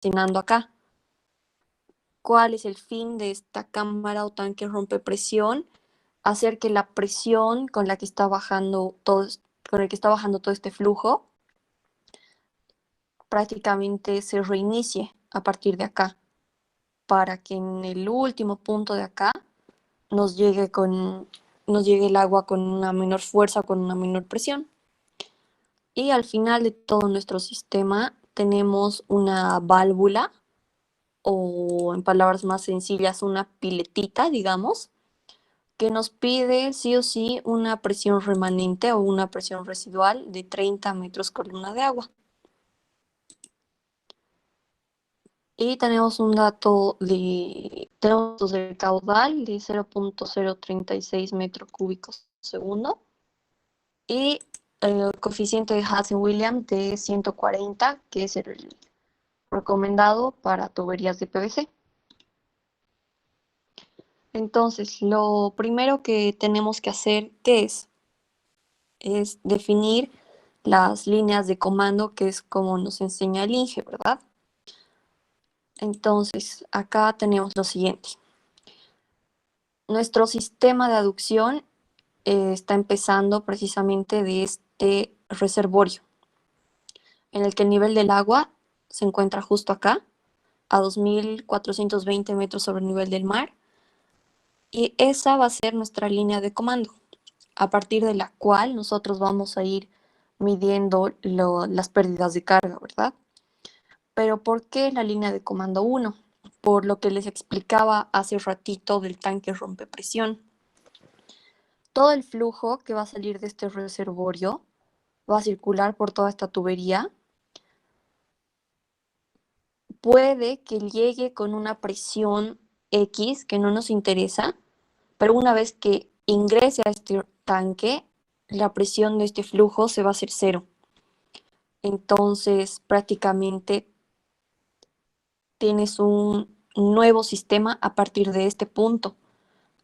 almacenando acá. ¿Cuál es el fin de esta cámara o tanque rompepresión? Hacer que la presión con la que está bajando con el que está bajando todo este flujo prácticamente se reinicie a partir de acá, para que en el último punto de acá nos llegue el agua con una menor fuerza, con una menor presión. Y al final de todo nuestro sistema tenemos una válvula, o en palabras más sencillas, una piletita, digamos, que nos pide sí o sí una presión remanente o una presión residual de 30 metros columna de agua. Y tenemos tenemos el caudal de 0.036 metros cúbicos segundo y el coeficiente de Hazen-Williams de 140, que es el recomendado para tuberías de PVC. Entonces, lo primero que tenemos que hacer, ¿qué es? Es definir las líneas de comando, que es como nos enseña el INGE, ¿verdad? Entonces, acá tenemos lo siguiente. Nuestro sistema de aducción está empezando precisamente de este reservorio, en el que el nivel del agua se encuentra justo acá, a 2.420 metros sobre el nivel del mar, y esa va a ser nuestra línea de comando, a partir de la cual nosotros vamos a ir midiendo las pérdidas de carga, ¿verdad? Pero ¿por qué la línea de comando 1? Por lo que les explicaba hace ratito del tanque rompepresión. Todo el flujo que va a salir de este reservorio va a circular por toda esta tubería. Puede que llegue con una presión X que no nos interesa, pero una vez que ingrese a este tanque, la presión de este flujo se va a hacer cero. Entonces, prácticamente tienes un nuevo sistema a partir de este punto.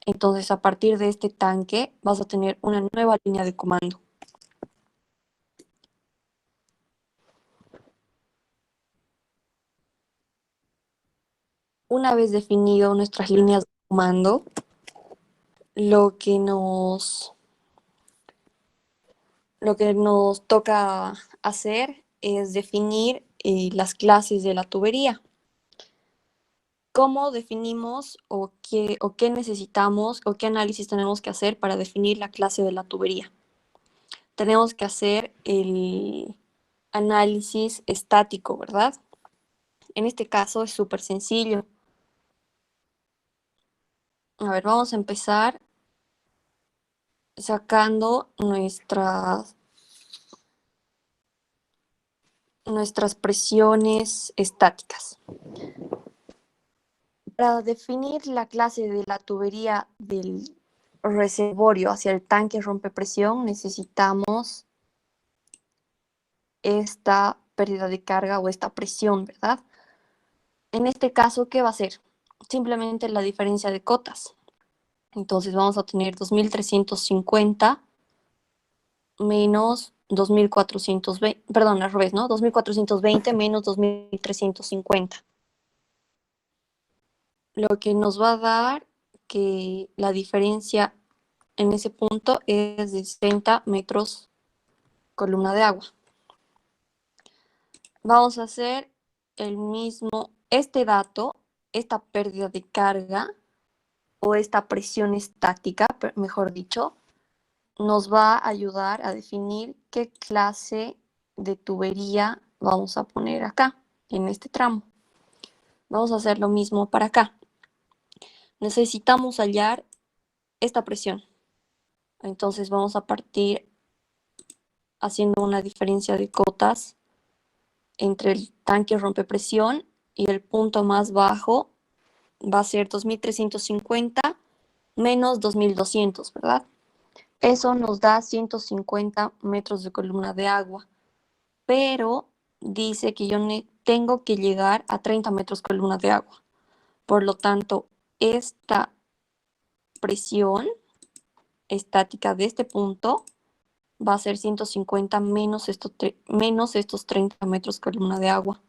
Entonces, a partir de este tanque, vas a tener una nueva línea de comando. Una vez definido nuestras líneas de comando, lo que nos, lo que nos toca hacer es definir las clases de la tubería. ¿Cómo definimos o qué necesitamos o qué análisis tenemos que hacer para definir la clase de la tubería? Tenemos que hacer el análisis estático, ¿verdad? En este caso es súper sencillo. A ver, vamos a empezar sacando nuestras presiones estáticas. Para definir la clase de la tubería del reservorio hacia el tanque rompepresión, necesitamos esta pérdida de carga o esta presión, ¿verdad? En este caso, ¿qué va a ser? Simplemente la diferencia de cotas. Entonces vamos a tener 2.350 menos 2.420, perdón, al revés, ¿no? 2.420 menos 2.350. Lo que nos va a dar que la diferencia en ese punto es de 60 metros columna de agua. Vamos a hacer este dato, esta pérdida de carga o esta presión estática, mejor dicho, nos va a ayudar a definir qué clase de tubería vamos a poner acá, en este tramo. Vamos a hacer lo mismo para acá. Necesitamos hallar esta presión. Entonces vamos a partir haciendo una diferencia de cotas entre el tanque rompepresión y el punto más bajo va a ser 2.350 menos 2.200, ¿verdad? Eso nos da 150 metros de columna de agua, pero dice que yo tengo que llegar a 30 metros columna de agua. Por lo tanto, esta presión estática de este punto va a ser 150 menos estos 30 metros columna de agua.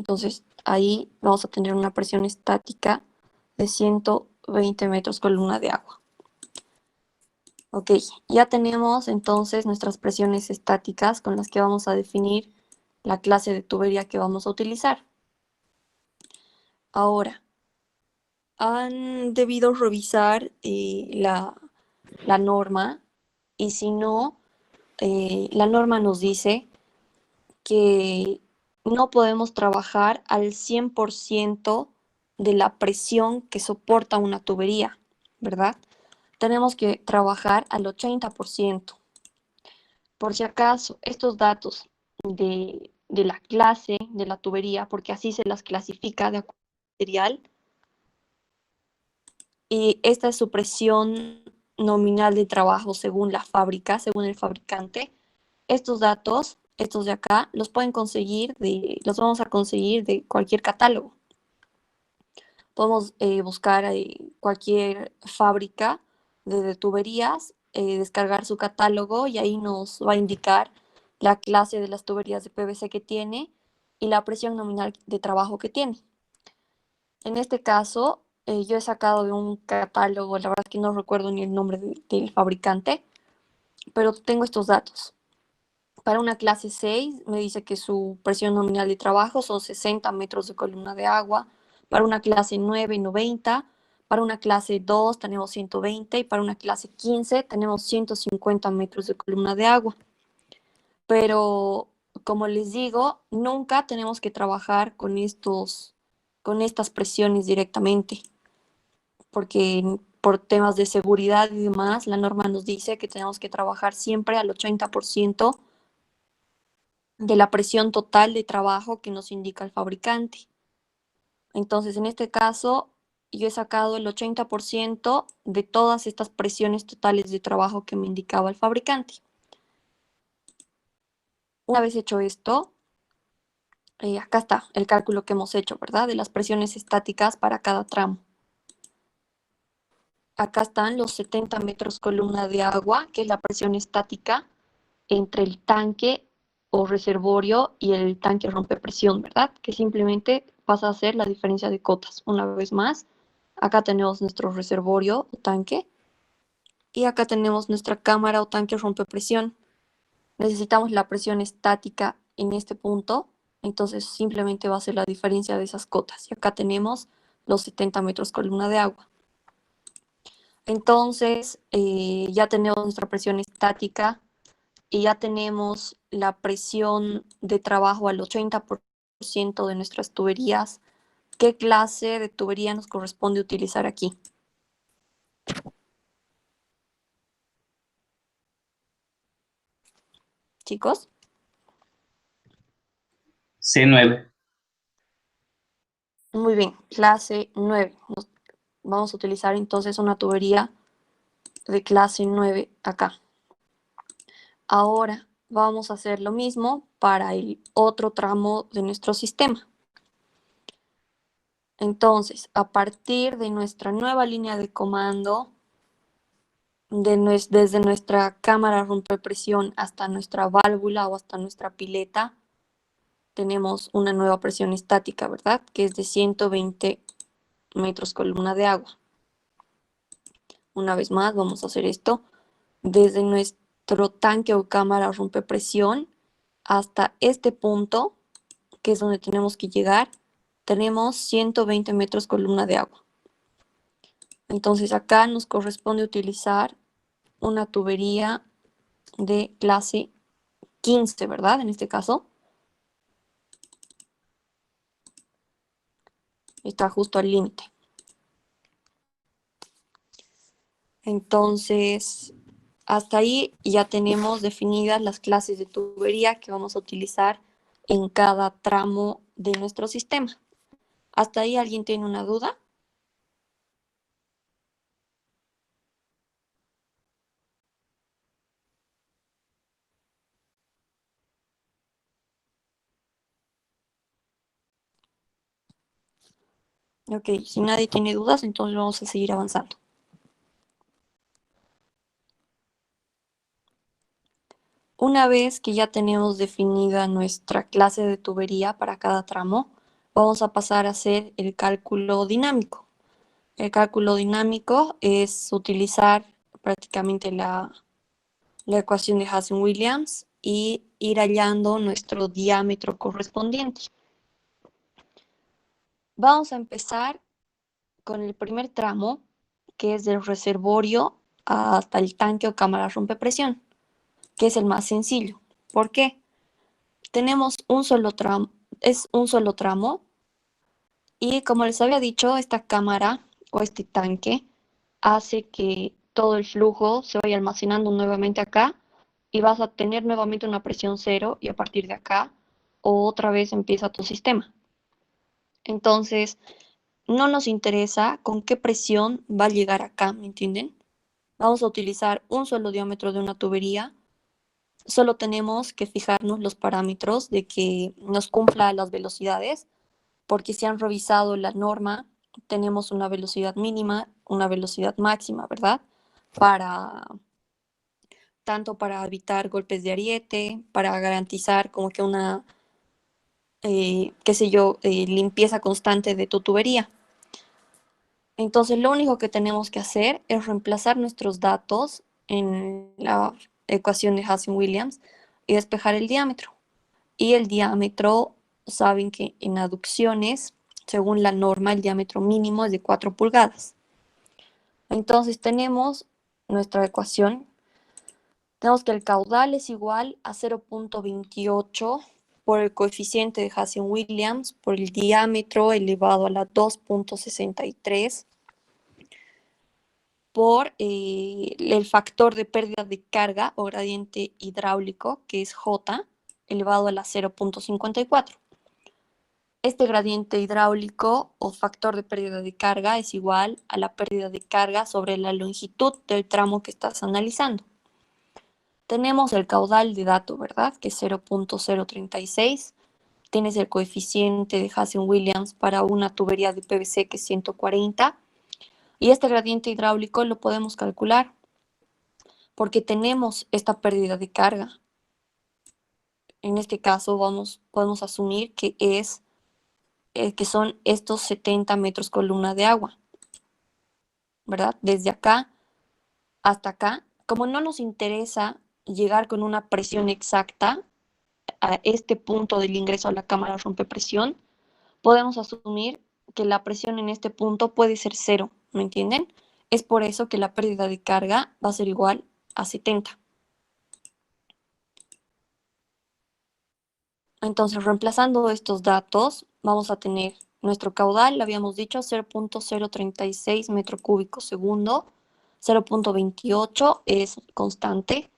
Entonces ahí vamos a tener una presión estática de 120 metros columna de agua. Ok, ya tenemos entonces nuestras presiones estáticas con las que vamos a definir la clase de tubería que vamos a utilizar. Ahora, han debido revisar la norma y si no, la norma nos dice que no podemos trabajar al 100% de la presión que soporta una tubería, ¿verdad? Tenemos que trabajar al 80%. Por si acaso, estos datos de la clase de la tubería, porque así se las clasifica de acuerdo al material, y esta es su presión nominal de trabajo según la fábrica, según el fabricante. Estos datos, estos de acá, los vamos a conseguir de cualquier catálogo. Podemos buscar cualquier fábrica de tuberías, descargar su catálogo y ahí nos va a indicar la clase de las tuberías de PVC que tiene y la presión nominal de trabajo que tiene. En este caso, yo he sacado de un catálogo, la verdad es que no recuerdo ni el nombre del fabricante, pero tengo estos datos. Para una clase 6 me dice que su presión nominal de trabajo son 60 metros de columna de agua. Para una clase 9, 90. Para una clase 2 tenemos 120 y para una clase 15 tenemos 150 metros de columna de agua. Pero, como les digo, nunca tenemos que trabajar con estas presiones directamente, porque por temas de seguridad y demás, la norma nos dice que tenemos que trabajar siempre al 80% de la presión total de trabajo que nos indica el fabricante. Entonces, en este caso, yo he sacado el 80% de todas estas presiones totales de trabajo que me indicaba el fabricante. Una vez hecho esto, acá está el cálculo que hemos hecho, ¿verdad? De las presiones estáticas para cada tramo. Acá están los 70 metros columna de agua, que es la presión estática entre el tanque o reservorio y el tanque rompepresión, ¿verdad? Que simplemente pasa a ser la diferencia de cotas. Una vez más, acá tenemos nuestro reservorio o tanque y acá tenemos nuestra cámara o tanque rompepresión. Necesitamos la presión estática en este punto, entonces simplemente va a ser la diferencia de esas cotas. Y acá tenemos los 70 metros columna de agua. Entonces, ya tenemos nuestra presión estática y ya tenemos la presión de trabajo al 80% de nuestras tuberías. ¿Qué clase de tubería nos corresponde utilizar aquí? Chicos, C9. muy bien, clase 9. Vamos a utilizar entonces una tubería de clase 9 acá. Ahora vamos a hacer lo mismo para el otro tramo de nuestro sistema. Entonces, a partir de nuestra nueva línea de comando, desde nuestra cámara rompepresión hasta nuestra válvula o hasta nuestra pileta, tenemos una nueva presión estática, ¿verdad? Que es de 120 metros columna de agua. Una vez más, vamos a hacer esto desde nuestro tanque o cámara rompepresión hasta este punto, que es donde tenemos que llegar, tenemos 120 metros columna de agua. Entonces acá nos corresponde utilizar una tubería de clase 15, ¿verdad? En este caso. Está justo al límite. Entonces, hasta ahí ya tenemos definidas las clases de tubería que vamos a utilizar en cada tramo de nuestro sistema. ¿Hasta ahí alguien tiene una duda? Ok, si nadie tiene dudas, entonces vamos a seguir avanzando. Una vez que ya tenemos definida nuestra clase de tubería para cada tramo, vamos a pasar a hacer el cálculo dinámico. El cálculo dinámico es utilizar prácticamente la ecuación de Hazen-Williams y ir hallando nuestro diámetro correspondiente. Vamos a empezar con el primer tramo, que es del reservorio hasta el tanque o cámara rompepresión, que es el más sencillo. ¿Por qué? Tenemos un solo tramo, es un solo tramo, y como les había dicho, esta cámara o este tanque hace que todo el flujo se vaya almacenando nuevamente acá y vas a tener nuevamente una presión cero y a partir de acá otra vez empieza tu sistema. Entonces, no nos interesa con qué presión va a llegar acá, ¿me entienden? Vamos a utilizar un solo diámetro de una tubería. Solo tenemos que fijarnos los parámetros de que nos cumpla las velocidades, porque si han revisado la norma, tenemos una velocidad mínima, una velocidad máxima, ¿verdad? Para tanto para evitar golpes de ariete, para garantizar como que una, qué sé yo, limpieza constante de tu tubería. Entonces, lo único que tenemos que hacer es reemplazar nuestros datos en la ecuación de Hazen-Williams y despejar el diámetro. Y el diámetro, saben que en aducciones, según la norma, el diámetro mínimo es de 4 pulgadas. Entonces, tenemos nuestra ecuación. Tenemos que el caudal es igual a 0.28 por el coeficiente de Hazen-Williams por el diámetro elevado a la 2.63 por el factor de pérdida de carga o gradiente hidráulico, que es J, elevado a la 0.54. Este gradiente hidráulico o factor de pérdida de carga es igual a la pérdida de carga sobre la longitud del tramo que estás analizando. Tenemos el caudal de dato, ¿verdad? Que es 0.036. Tienes el coeficiente de Hazen-Williams para una tubería de PVC que es 140. Y este gradiente hidráulico lo podemos calcular porque tenemos esta pérdida de carga. En este caso podemos asumir que son estos 70 metros columna de agua, ¿verdad? Desde acá hasta acá. Como no nos interesa llegar con una presión exacta a este punto del ingreso a la cámara rompepresión, podemos asumir que la presión en este punto puede ser cero, ¿me entienden? Es por eso que la pérdida de carga va a ser igual a 70. Entonces, reemplazando estos datos, vamos a tener nuestro caudal, lo habíamos dicho, 0.036 metro cúbico segundo, 0.28 es constante,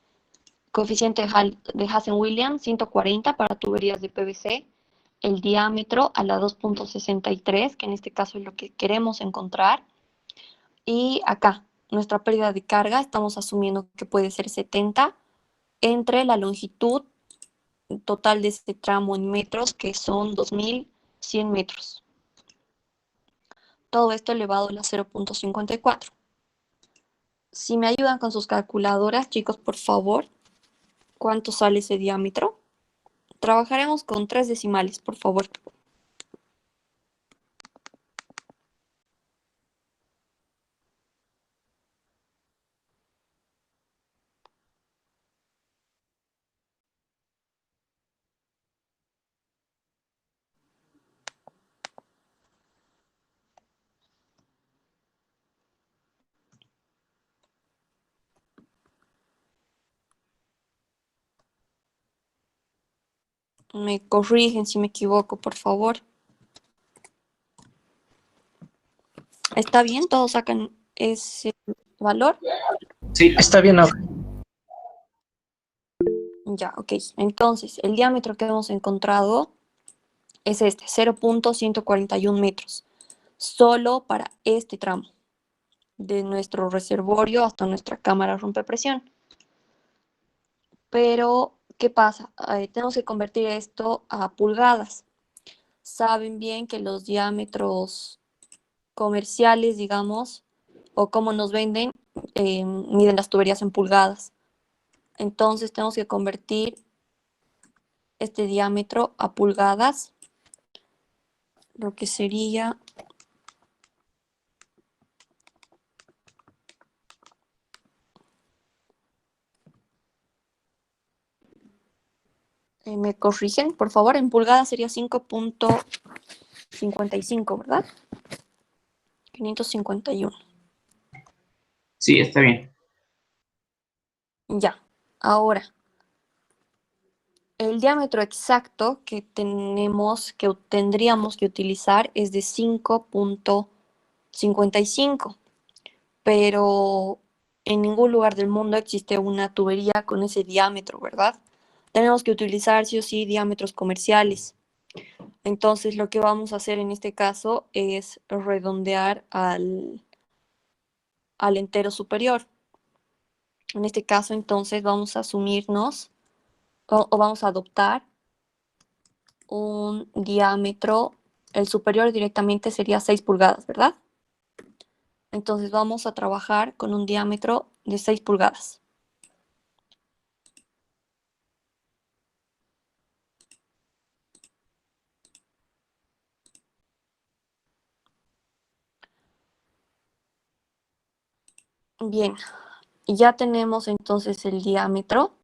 coeficiente de Hazen-Williams 140 para tuberías de PVC, el diámetro a la 2.63, que en este caso es lo que queremos encontrar, y acá, nuestra pérdida de carga, estamos asumiendo que puede ser 70 entre la longitud total de este tramo en metros, que son 2100 metros. Todo esto elevado a la 0.54. Si me ayudan con sus calculadoras, chicos, por favor, ¿cuánto sale ese diámetro? Trabajaremos con 3 decimales, por favor. Me corrigen si me equivoco, por favor. ¿Está bien? ¿Todos sacan ese valor? Sí, está bien. Ya, ok. Entonces, el diámetro que hemos encontrado es este, 0.141 metros, solo para este tramo, de nuestro reservorio hasta nuestra cámara rompepresión. Pero, ¿qué pasa? Tenemos que convertir esto a pulgadas. Saben bien que los diámetros comerciales, digamos, o como nos venden, miden las tuberías en pulgadas. Entonces tenemos que convertir este diámetro a pulgadas. lo que sería me corrigen, por favor, en pulgadas sería 5.55, ¿verdad? 551. Sí, está bien. Ya, ahora, el diámetro exacto que tendríamos que utilizar es de 5.55, pero en ningún lugar del mundo existe una tubería con ese diámetro, ¿verdad? Tenemos que utilizar sí o sí diámetros comerciales. Entonces, lo que vamos a hacer en este caso es redondear al entero superior. En este caso, entonces, vamos a asumirnos o vamos a adoptar un diámetro, el superior directamente sería 6 pulgadas, ¿verdad? Entonces vamos a trabajar con un diámetro de 6 pulgadas. Bien, ya tenemos entonces el diámetro.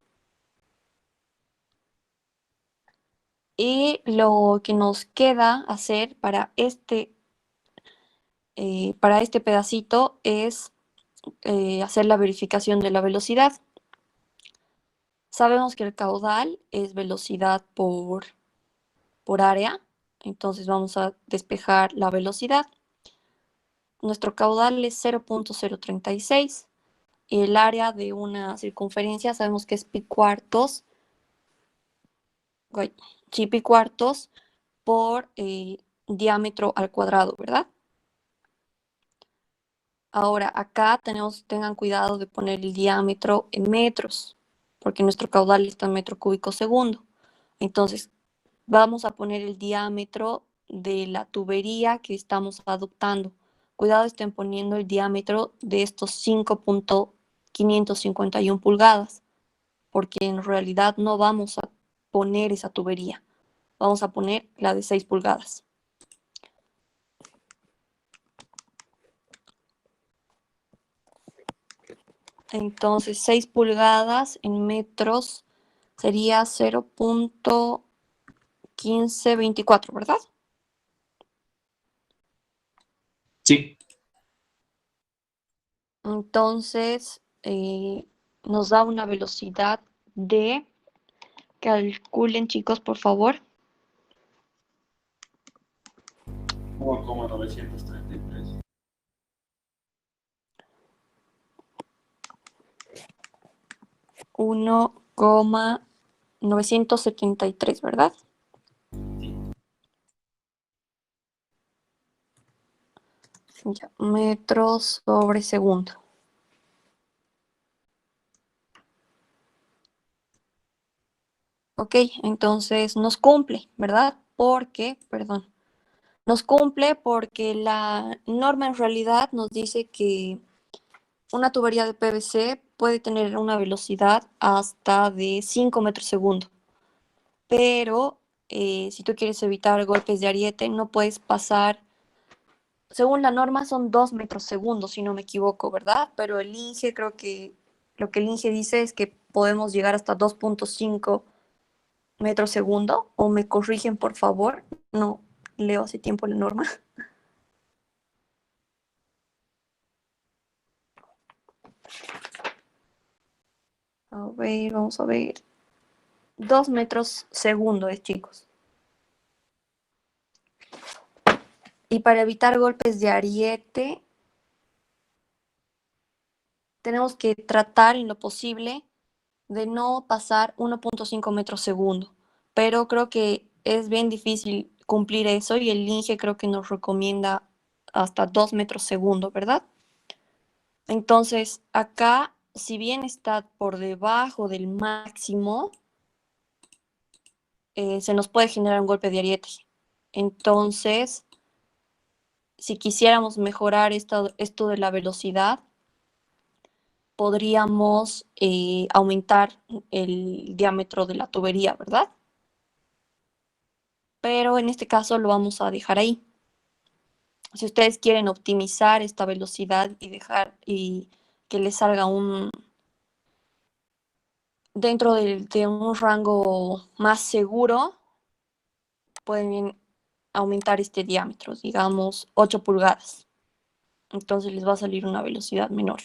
Y lo que nos queda hacer para este pedacito es hacer la verificación de la velocidad. Sabemos que el caudal es velocidad por área, entonces vamos a despejar la velocidad. Nuestro caudal es 0.036 y el área de una circunferencia sabemos que es pi cuartos, sí, pi cuartos por diámetro al cuadrado, ¿verdad? Ahora, acá tengan cuidado de poner el diámetro en metros, porque nuestro caudal está en metro cúbico segundo. Entonces, vamos a poner el diámetro de la tubería que estamos adoptando. Cuidado, estén poniendo el diámetro de estos 5.551 pulgadas, porque en realidad no vamos a poner esa tubería. Vamos a poner la de 6 pulgadas. Entonces, 6 pulgadas en metros sería 0.1524, ¿verdad? Sí. Entonces, nos da una velocidad de, calculen chicos, por favor, 1,933. 1,973, ¿verdad? Sí. Ya, metros sobre segundo. Ok, entonces nos cumple, ¿verdad? Nos cumple porque la norma en realidad nos dice que una tubería de PVC puede tener una velocidad hasta de 5 metros segundo, pero si tú quieres evitar golpes de ariete, no puedes pasar, según la norma son 2 metros segundo, si no me equivoco, ¿verdad? Pero el INGE, creo que lo que el INGE dice es que podemos llegar hasta 2.5 metros segundo, o me corrigen por favor, no leo hace tiempo la norma. A ver, vamos a ver. 2 metros segundo, chicos. Y para evitar golpes de ariete, tenemos que tratar en lo posible de no pasar 1.5 metros segundo. Pero creo que es bien difícil cumplir eso y el INGE creo que nos recomienda hasta 2 metros segundo, ¿verdad? Entonces, acá, si bien está por debajo del máximo, se nos puede generar un golpe de ariete. Entonces, si quisiéramos mejorar esto de la velocidad, podríamos aumentar el diámetro de la tubería, ¿verdad? Pero en este caso lo vamos a dejar ahí. Si ustedes quieren optimizar esta velocidad y dejar y que les salga dentro de un rango más seguro, pueden aumentar este diámetro, digamos 8 pulgadas. Entonces les va a salir una velocidad menor.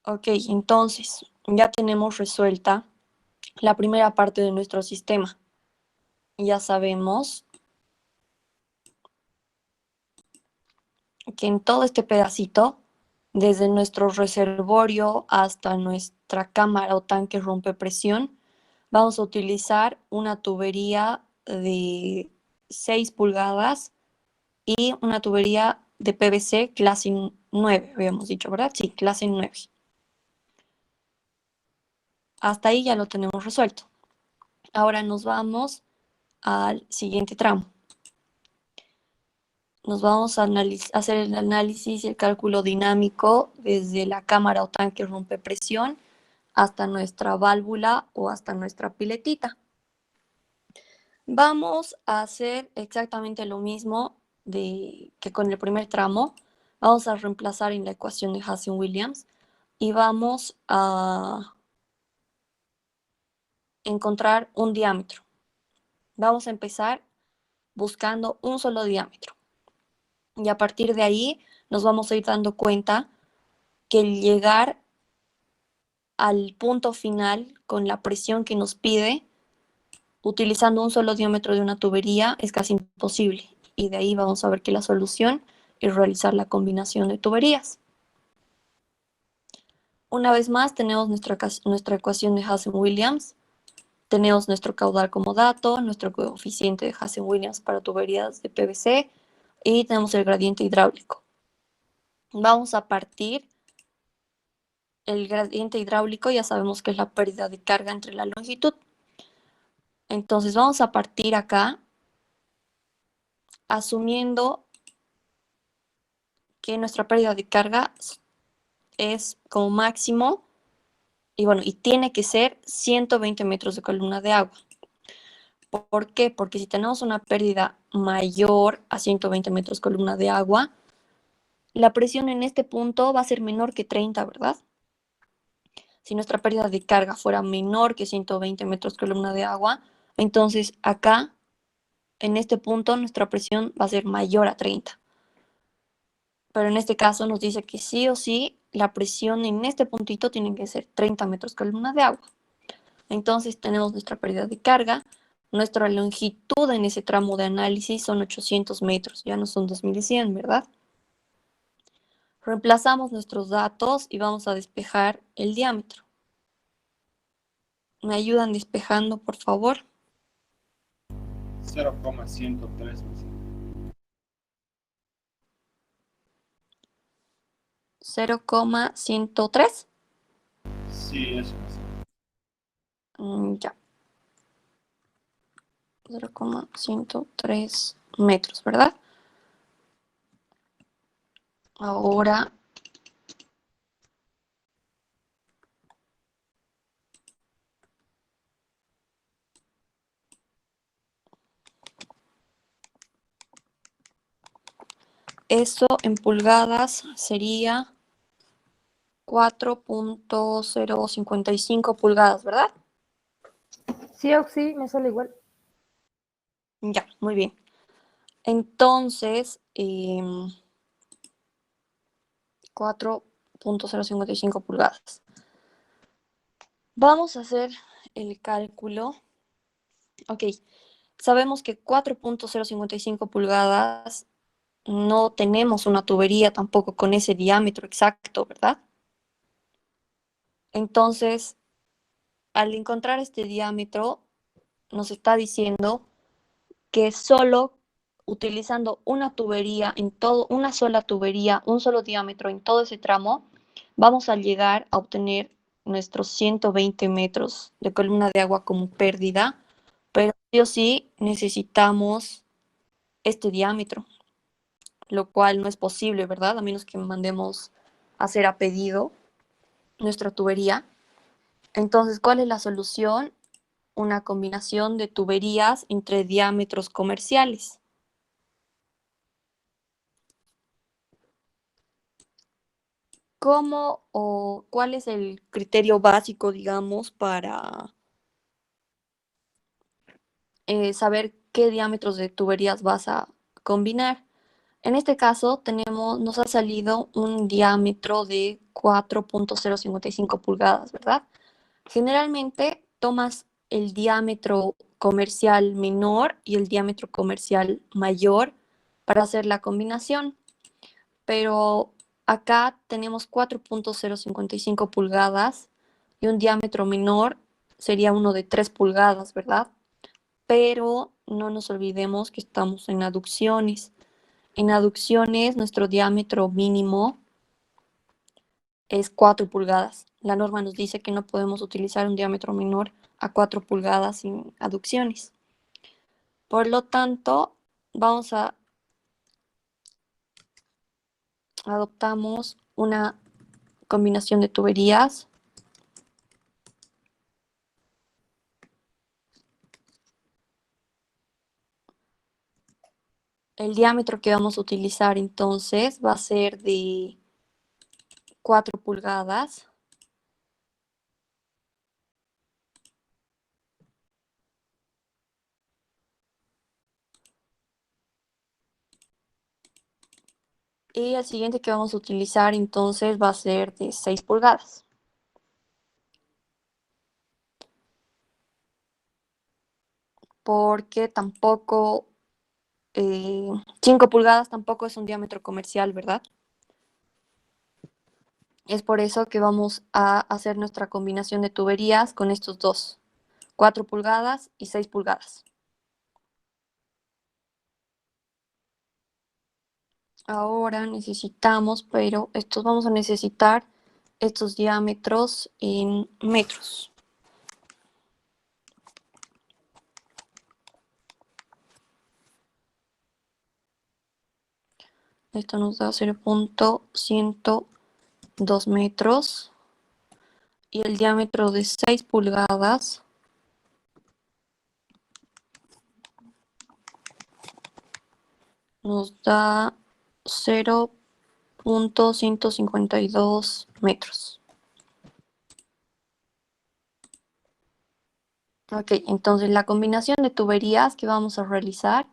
Ok, entonces ya tenemos resuelta la primera parte de nuestro sistema. Ya sabemos que en todo este pedacito, desde nuestro reservorio hasta nuestra cámara o tanque rompepresión, vamos a utilizar una tubería de 6 pulgadas y una tubería de PVC clase 9, habíamos dicho, ¿verdad? Sí, clase 9. Hasta ahí ya lo tenemos resuelto. Ahora nos vamos al siguiente tramo. Nos vamos a hacer el análisis y el cálculo dinámico desde la cámara o tanque rompepresión hasta nuestra válvula o hasta nuestra piletita. Vamos a hacer exactamente lo mismo que con el primer tramo. Vamos a reemplazar en la ecuación de Hazen-Williams y vamos a encontrar un diámetro. Vamos a empezar buscando un solo diámetro. Y a partir de ahí nos vamos a ir dando cuenta que el llegar al punto final con la presión que nos pide, utilizando un solo diámetro de una tubería, es casi imposible. Y de ahí vamos a ver que la solución es realizar la combinación de tuberías. Una vez más, tenemos nuestra ecuación de Hazen-Williams. Tenemos nuestro caudal como dato, nuestro coeficiente de Hazen-Williams para tuberías de PVC y tenemos el gradiente hidráulico. Vamos a partir el gradiente hidráulico, ya sabemos que es la pérdida de carga entre la longitud. Entonces vamos a partir acá asumiendo que nuestra pérdida de carga es como máximo y bueno, y tiene que ser 120 metros de columna de agua. ¿Por qué? Porque si tenemos una pérdida mayor a 120 metros columna de agua, la presión en este punto va a ser menor que 30, ¿verdad? Si nuestra pérdida de carga fuera menor que 120 metros columna de agua, entonces acá, en este punto, nuestra presión va a ser mayor a 30. Pero en este caso nos dice que sí o sí, la presión en este puntito tiene que ser 30 metros columna de agua. Entonces tenemos nuestra pérdida de carga. Nuestra longitud en ese tramo de análisis son 800 metros, ya no son 2100, ¿verdad? Reemplazamos nuestros datos y vamos a despejar el diámetro. ¿Me ayudan despejando, por favor? 0,103. 0,103. Sí, eso. Ya. 0,103 metros, ¿verdad? Ahora eso en pulgadas sería 4,055 pulgadas, ¿verdad? Sí, Oxy, me sale igual. Ya, muy bien. Entonces, 4,055 pulgadas. Vamos a hacer el cálculo. Ok, sabemos que 4,055 pulgadas no tenemos una tubería tampoco con ese diámetro exacto, ¿verdad? Entonces, al encontrar este diámetro, nos está diciendo que solo utilizando una tubería en todo, una sola tubería, un solo diámetro en todo ese tramo, vamos a llegar a obtener nuestros 120 metros de columna de agua como pérdida, pero sí o sí necesitamos este diámetro, lo cual no es posible, ¿verdad? A menos que mandemos a hacer a pedido nuestra tubería. Entonces, ¿cuál es la solución? una combinación de tuberías entre diámetros comerciales. ¿Cómo o cuál es el criterio básico, digamos, para saber qué diámetros de tuberías vas a combinar? En este caso nos ha salido un diámetro de 4.055 pulgadas, ¿verdad? Generalmente tomas el diámetro comercial menor y el diámetro comercial mayor para hacer la combinación, pero acá tenemos 4.055 pulgadas y un diámetro menor sería uno de 3 pulgadas, ¿verdad? Pero no nos olvidemos que estamos en aducciones. En aducciones, nuestro diámetro mínimo es 4 pulgadas. La norma nos dice que no podemos utilizar un diámetro menor a 4 pulgadas en aducciones. Por lo tanto, adoptamos una combinación de tuberías. El diámetro que vamos a utilizar entonces va a ser de 4 pulgadas. Y el siguiente que vamos a utilizar entonces va a ser de 6 pulgadas. Porque tampoco 5 pulgadas tampoco es un diámetro comercial, ¿verdad? Es por eso que vamos a hacer nuestra combinación de tuberías con estos dos, 4 pulgadas y 6 pulgadas. Ahora necesitamos, pero vamos a necesitar estos diámetros en metros. Esto nos da 0.102 metros. Y el diámetro de 6 pulgadas nos da 0.152 metros. Ok, entonces la combinación de tuberías que vamos a realizar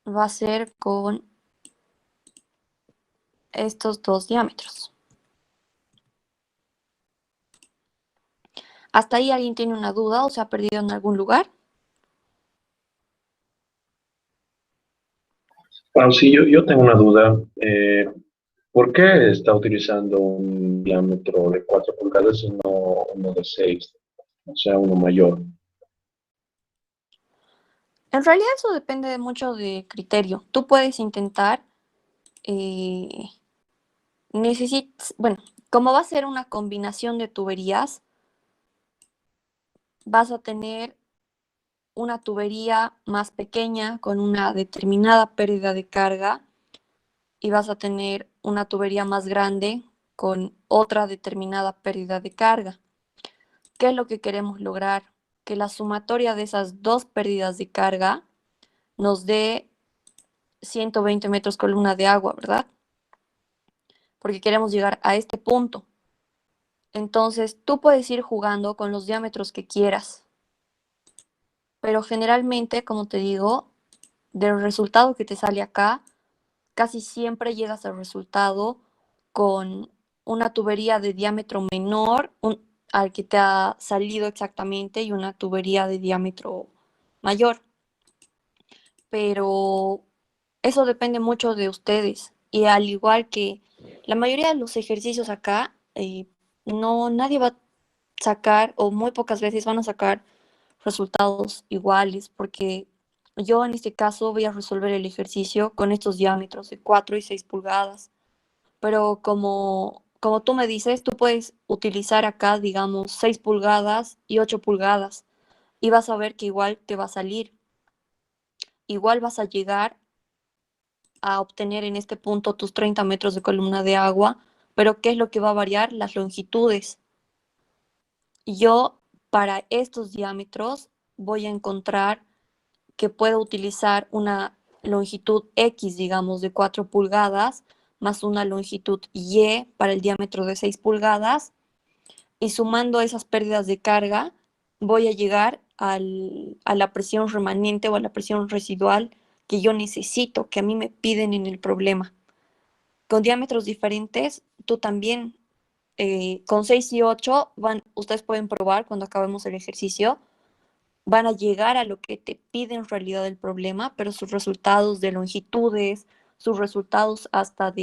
va a ser con estos dos diámetros. ¿Hasta ahí alguien tiene una duda o se ha perdido en algún lugar? Bueno, sí, yo tengo una duda. ¿Por qué está utilizando un diámetro de 4 pulgadas y no uno de 6, o sea, uno mayor? En realidad eso depende mucho de criterio. Tú puedes intentar, bueno, como va a ser una combinación de tuberías, vas a tener una tubería más pequeña con una determinada pérdida de carga y vas a tener una tubería más grande con otra determinada pérdida de carga. ¿Qué es lo que queremos lograr? Que la sumatoria de esas dos pérdidas de carga nos dé 120 metros columna de agua, ¿verdad? Porque queremos llegar a este punto. Entonces, tú puedes ir jugando con los diámetros que quieras, pero generalmente, como te digo, del resultado que te sale acá, casi siempre llegas al resultado con una tubería de diámetro menor al que te ha salido exactamente y una tubería de diámetro mayor. Pero eso depende mucho de ustedes. Y al igual que la mayoría de los ejercicios acá, nadie va a sacar, o muy pocas veces van a sacar resultados iguales, porque yo en este caso voy a resolver el ejercicio con estos diámetros de 4 y 6 pulgadas. Pero como tú me dices, tú puedes utilizar acá, digamos, 6 pulgadas y 8 pulgadas y vas a ver que igual te va a salir. Igual vas a llegar a obtener en este punto tus 30 metros de columna de agua, pero ¿qué es lo que va a variar? Las longitudes. yo para estos diámetros voy a encontrar que puedo utilizar una longitud X, digamos, de 4 pulgadas, más una longitud Y para el diámetro de 6 pulgadas, y sumando esas pérdidas de carga, voy a llegar a la presión remanente o a la presión residual que yo necesito, que a mí me piden en el problema. Con diámetros diferentes, tú también, con 6 y 8, ustedes pueden probar cuando acabemos el ejercicio, van a llegar a lo que te pide en realidad el problema, pero sus resultados de longitudes, sus resultados hasta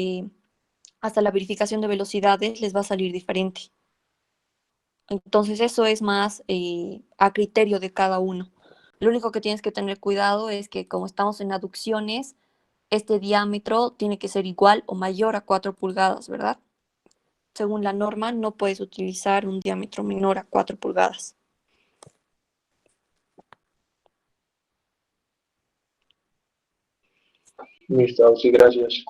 la verificación de velocidades les va a salir diferente. Entonces eso es más a criterio de cada uno. Lo único que tienes que tener cuidado es que como estamos en aducciones, este diámetro tiene que ser igual o mayor a 4 pulgadas, ¿verdad? Según la norma, no puedes utilizar un diámetro menor a 4 pulgadas. Listo, sí, gracias.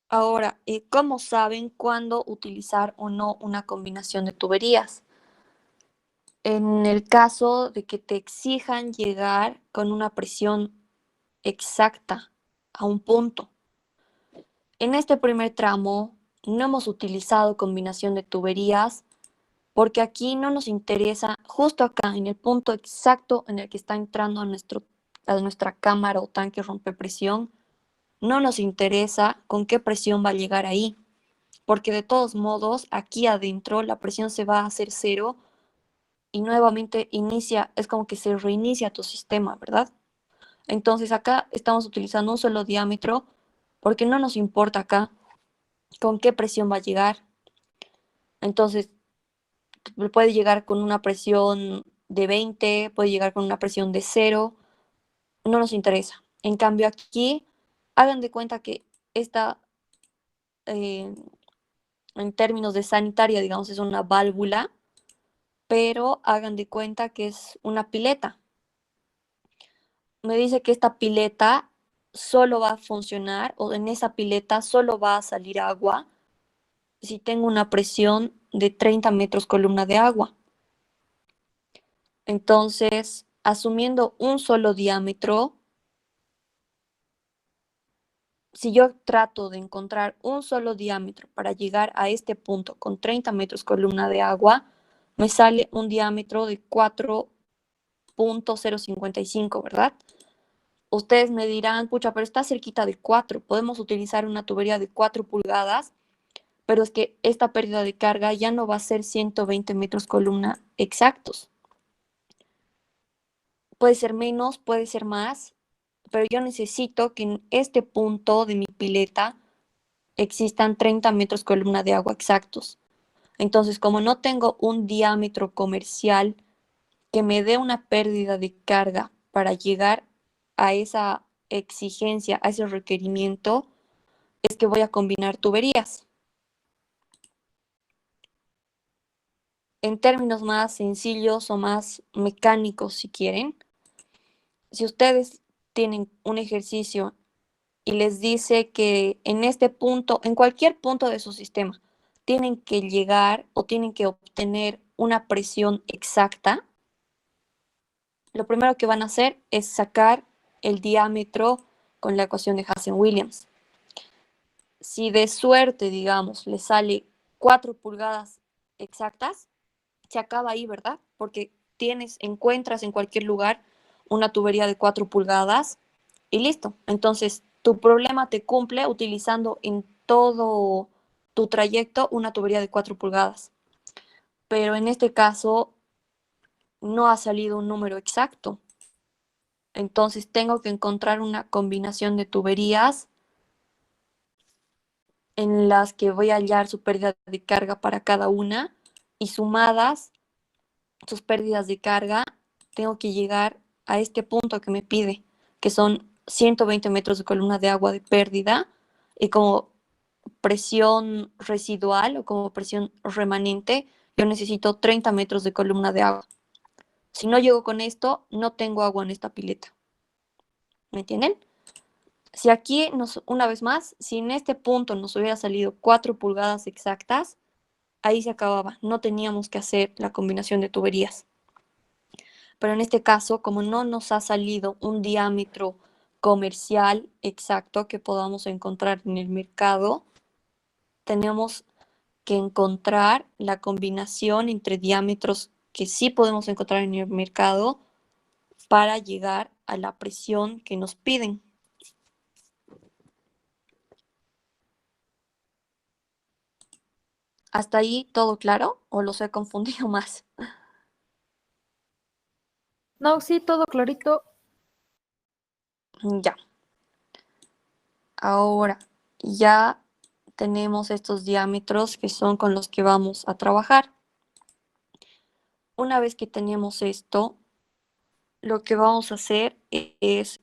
Ahora, ¿cómo saben cuándo utilizar o no una combinación de tuberías? En el caso de que te exijan llegar con una presión exacta a un punto. En este primer tramo no hemos utilizado combinación de tuberías porque aquí no nos interesa, justo acá, en el punto exacto en el que está entrando a nuestra cámara o tanque rompepresión, no nos interesa con qué presión va a llegar ahí, porque de todos modos, aquí adentro la presión se va a hacer cero y nuevamente es como que se reinicia tu sistema, ¿verdad? Entonces acá estamos utilizando un solo diámetro porque no nos importa acá con qué presión va a llegar. Entonces, puede llegar con una presión de 20, puede llegar con una presión de 0, no nos interesa. En cambio aquí, hagan de cuenta que esta, eh, en términos de sanitaria, digamos, es una válvula, pero hagan de cuenta que es una pileta. Me dice que esta pileta solo va a funcionar, o en esa pileta solo va a salir agua si tengo una presión de 30 metros columna de agua. Entonces, asumiendo un solo diámetro, si yo trato de encontrar un solo diámetro para llegar a este punto con 30 metros columna de agua, me sale un diámetro de 4.055, ¿verdad? Ustedes me dirán, pucha, pero está cerquita de 4, podemos utilizar una tubería de 4 pulgadas, pero es que esta pérdida de carga ya no va a ser 120 metros columna exactos. Puede ser menos, puede ser más, pero yo necesito que en este punto de mi pileta existan 30 metros columna de agua exactos. Entonces, como no tengo un diámetro comercial que me dé una pérdida de carga para llegar a esa exigencia, a ese requerimiento, es que voy a combinar tuberías. En términos más sencillos o más mecánicos, si quieren, si ustedes tienen un ejercicio y les dice que en este punto, en cualquier punto de su sistema, tienen que llegar o tienen que obtener una presión exacta, lo primero que van a hacer es sacar el diámetro con la ecuación de Hazen-Williams. Si de suerte, digamos, le sale 4 pulgadas exactas, se acaba ahí, ¿verdad? Porque encuentras en cualquier lugar una tubería de 4 pulgadas y listo. Entonces, tu problema te cumple utilizando en todo tu trayecto una tubería de 4 pulgadas. Pero en este caso no ha salido un número exacto. Entonces tengo que encontrar una combinación de tuberías en las que voy a hallar su pérdida de carga para cada una y sumadas sus pérdidas de carga, tengo que llegar a este punto que me pide, que son 120 metros de columna de agua de pérdida y como presión residual o como presión remanente, yo necesito 30 metros de columna de agua. Si no llego con esto, no tengo agua en esta pileta. ¿Me entienden? Si aquí, una vez más, si en este punto nos hubiera salido 4 pulgadas exactas, ahí se acababa, no teníamos que hacer la combinación de tuberías. Pero en este caso, como no nos ha salido un diámetro comercial exacto que podamos encontrar en el mercado, tenemos que encontrar la combinación entre diámetros que sí podemos encontrar en el mercado para llegar a la presión que nos piden. ¿Hasta ahí todo claro o los he confundido más? No, sí, todo clarito. Ya. Ahora ya tenemos estos diámetros que son con los que vamos a trabajar. Una vez que tenemos esto, lo que vamos a hacer es,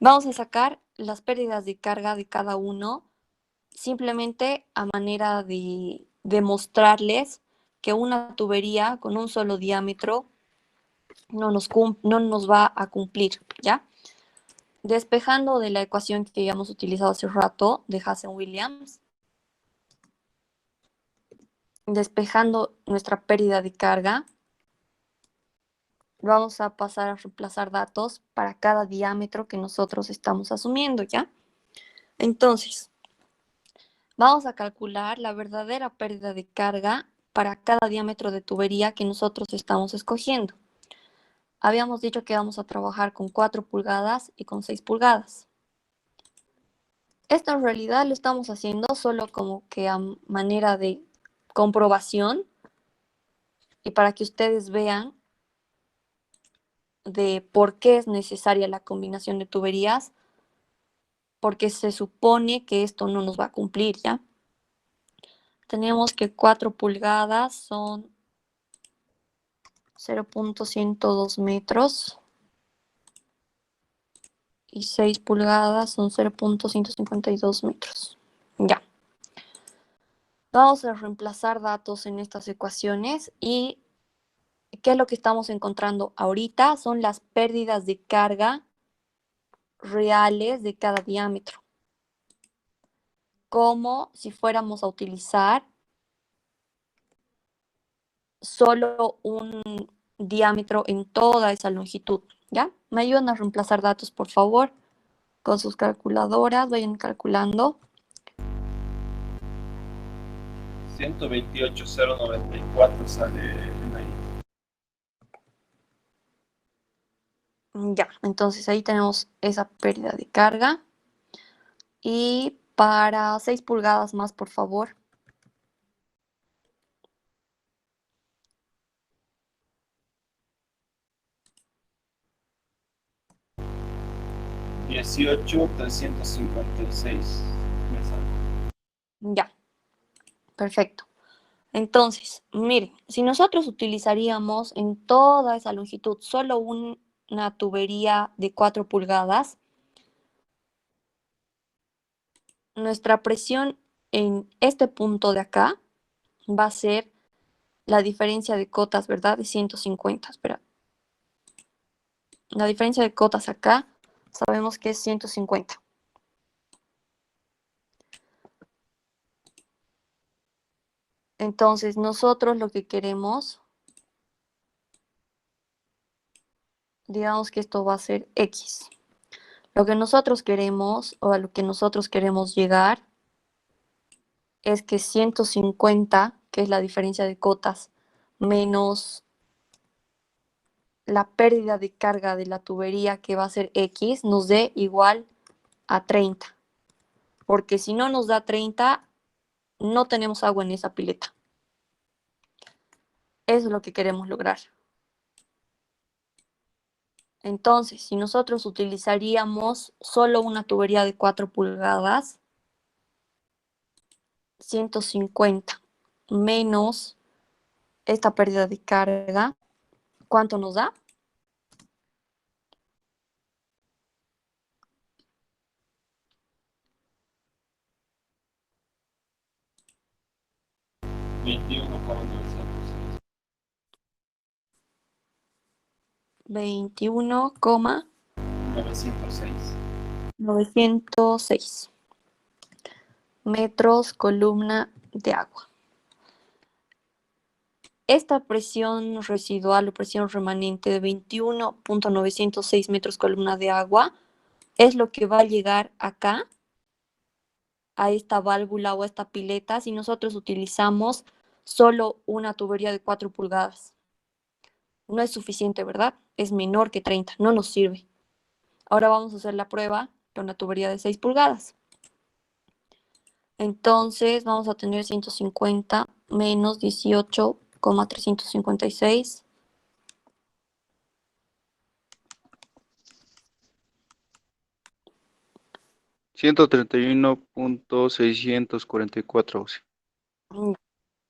vamos a sacar las pérdidas de carga de cada uno, simplemente a manera de demostrarles que una tubería con un solo diámetro no nos va a cumplir, ¿ya? Despejando de la ecuación que habíamos utilizado hace rato de Hazen-Williams, despejando nuestra pérdida de carga, vamos a pasar a reemplazar datos para cada diámetro que nosotros estamos asumiendo, ¿ya? Entonces, vamos a calcular la verdadera pérdida de carga para cada diámetro de tubería que nosotros estamos escogiendo. Habíamos dicho que vamos a trabajar con 4 pulgadas y con 6 pulgadas. Esto en realidad lo estamos haciendo solo como que a manera de comprobación y para que ustedes vean de por qué es necesaria la combinación de tuberías, porque se supone que esto no nos va a cumplir, ¿ya? Tenemos que 4 pulgadas son 0.102 metros y 6 pulgadas son 0.152 metros. Ya. Vamos a reemplazar datos en estas ecuaciones y ¿qué es lo que estamos encontrando ahorita? Son las pérdidas de carga reales de cada diámetro. Como si fuéramos a utilizar solo un diámetro en toda esa longitud, ¿ya? Me ayudan a reemplazar datos, por favor, con sus calculadoras, vayan calculando. 128,094 sale en ahí. Ya, entonces ahí tenemos esa pérdida de carga. Y para 6 pulgadas más, por favor. $18,356 me sale. Ya, perfecto. Entonces, miren, si nosotros utilizaríamos en toda esa longitud solo una tubería de 4 pulgadas, nuestra presión en este punto de acá va a ser la diferencia de cotas, ¿verdad? De 150. Espera. La diferencia de cotas acá sabemos que es 150. Entonces, nosotros lo que queremos, digamos que esto va a ser X. Lo que nosotros queremos, o a lo que nosotros queremos llegar, es que 150, que es la diferencia de cotas, menos la pérdida de carga de la tubería, que va a ser X, nos dé igual a 30. Porque si no nos da 30, no tenemos agua en esa pileta. Eso es lo que queremos lograr. Entonces, si nosotros utilizaríamos solo una tubería de 4 pulgadas, 150 menos esta pérdida de carga, ¿cuánto nos da? 21,906. 21,906 metros columna de agua. esta presión residual o presión remanente de 21.906 metros columna de agua es lo que va a llegar acá, a esta válvula o a esta pileta, si nosotros utilizamos solo una tubería de 4 pulgadas. No es suficiente, ¿verdad? Es menor que 30, no nos sirve. Ahora vamos a hacer la prueba con la tubería de 6 pulgadas. Entonces vamos a tener 150 menos 18,356. 131.644. Sí.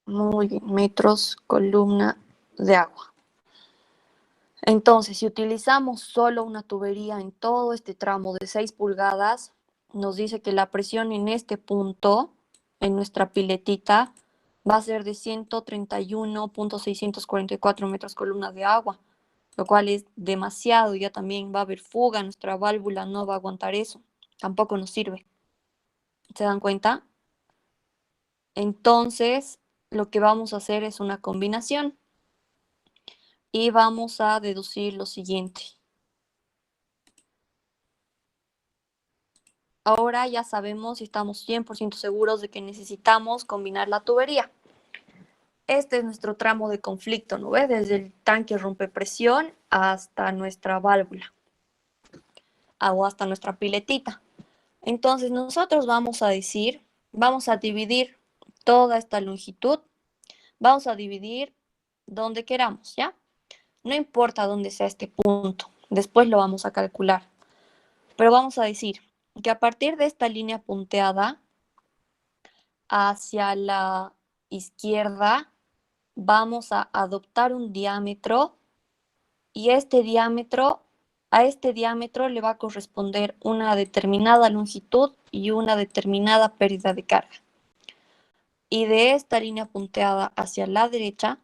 Muy bien, metros columna de agua. Entonces, si utilizamos solo una tubería en todo este tramo de 6 pulgadas, nos dice que la presión en este punto, en nuestra piletita, va a ser de 131.644 metros columna de agua, lo cual es demasiado. Ya también va a haber fuga, nuestra válvula no va a aguantar eso, tampoco nos sirve. ¿Se dan cuenta? Entonces, lo que vamos a hacer es una combinación y vamos a deducir lo siguiente. Ahora ya sabemos y estamos 100% seguros de que necesitamos combinar la tubería. Este es nuestro tramo de conflicto, ¿no ves? Desde el tanque rompepresión hasta nuestra válvula o hasta nuestra piletita. Entonces nosotros vamos a dividir toda esta longitud, vamos a dividir donde queramos, ¿ya? No importa dónde sea este punto, después lo vamos a calcular. Pero vamos a decir que a partir de esta línea punteada hacia la izquierda vamos a adoptar un diámetro y a este diámetro le va a corresponder una determinada longitud y una determinada pérdida de carga. Y de esta línea punteada hacia la derecha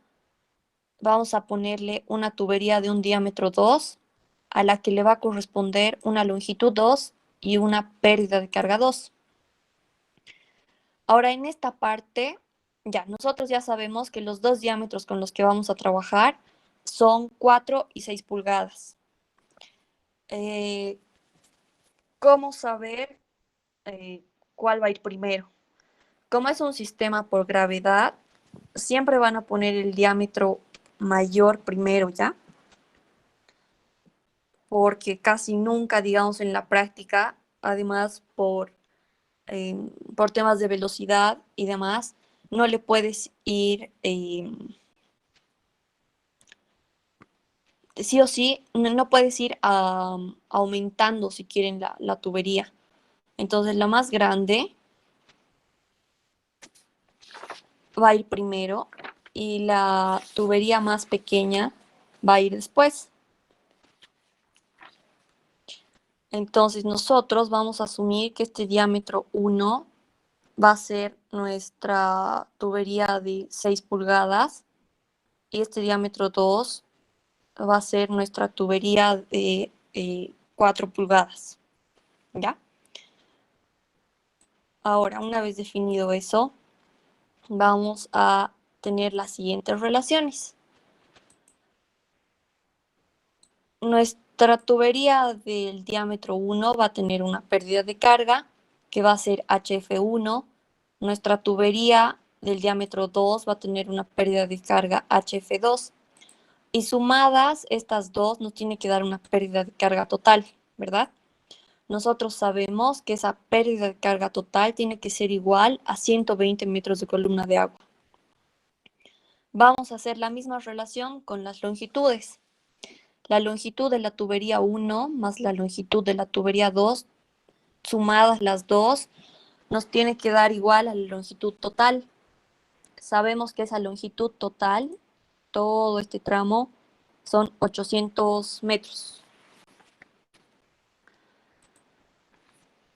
vamos a ponerle una tubería de un diámetro 2 a la que le va a corresponder una longitud 2 y una pérdida de carga 2. Ahora en esta parte, nosotros ya sabemos que los dos diámetros con los que vamos a trabajar son 4 y 6 pulgadas. ¿Cómo saber cuál va a ir primero? Como es un sistema por gravedad, siempre van a poner el diámetro mayor primero, ¿ya? Porque casi nunca, digamos, en la práctica, además por temas de velocidad y demás, no le puedes ir, sí o sí, no puedes ir aumentando si quieren la tubería. Entonces la más grande va a ir primero y la tubería más pequeña va a ir después. Entonces nosotros vamos a asumir que este diámetro 1 va a ser nuestra tubería de 6 pulgadas y este diámetro 2 va a ser nuestra tubería de 4 pulgadas. ¿Ya? Ahora, una vez definido eso, vamos a tener las siguientes relaciones. Nuestra tubería del diámetro 1 va a tener una pérdida de carga que va a ser HF1. Nuestra tubería del diámetro 2 va a tener una pérdida de carga HF2. Y sumadas, estas dos nos tiene que dar una pérdida de carga total, ¿verdad? Nosotros sabemos que esa pérdida de carga total tiene que ser igual a 120 metros de columna de agua. Vamos a hacer la misma relación con las longitudes. La longitud de la tubería 1 más la longitud de la tubería 2, sumadas las dos, nos tiene que dar igual a la longitud total. Sabemos que esa longitud total, todo este tramo, son 800 metros.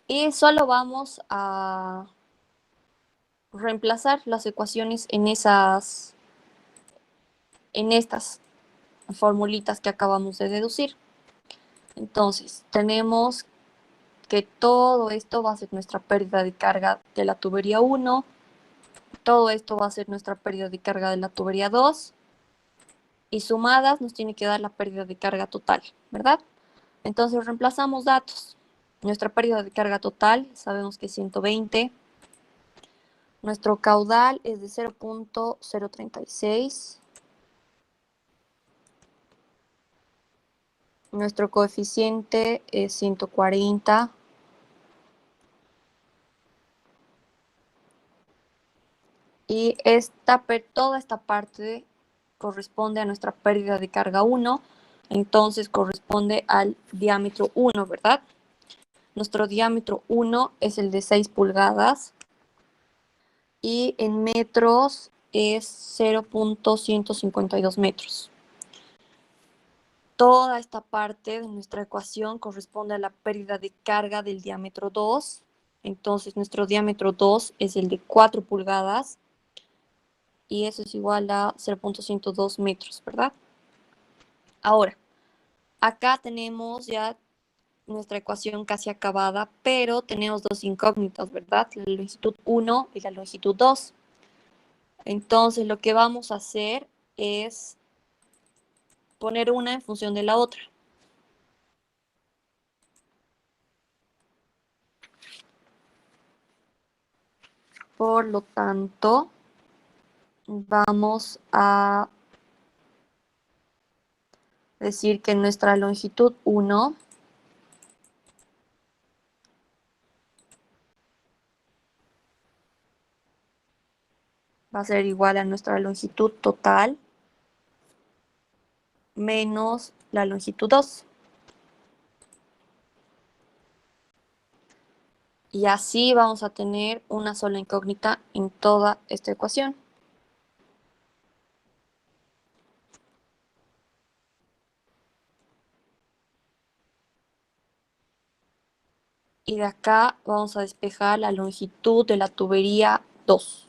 Y solo vamos a reemplazar las ecuaciones en estas formulitas que acabamos de deducir. Entonces, tenemos que todo esto va a ser nuestra pérdida de carga de la tubería 1, todo esto va a ser nuestra pérdida de carga de la tubería 2, y sumadas nos tiene que dar la pérdida de carga total, ¿verdad? Entonces reemplazamos datos. Nuestra pérdida de carga total sabemos que es 120. Nuestro caudal es de 0.036. Nuestro coeficiente es 140. Y toda esta parte corresponde a nuestra pérdida de carga 1, entonces corresponde al diámetro 1, ¿verdad? Nuestro diámetro 1 es el de 6 pulgadas y en metros es 0.152 metros. Toda esta parte de nuestra ecuación corresponde a la pérdida de carga del diámetro 2, entonces nuestro diámetro 2 es el de 4 pulgadas y eso es igual a 0.102 metros, ¿verdad? Ahora, acá tenemos ya nuestra ecuación casi acabada, pero tenemos dos incógnitas, ¿verdad? La longitud 1 y la longitud 2. Entonces, lo que vamos a hacer es poner una en función de la otra. Por lo tanto, vamos a decir que nuestra longitud 1 va a ser igual a nuestra longitud total menos la longitud 2. Y así vamos a tener una sola incógnita en toda esta ecuación. Y de acá vamos a despejar la longitud de la tubería 2.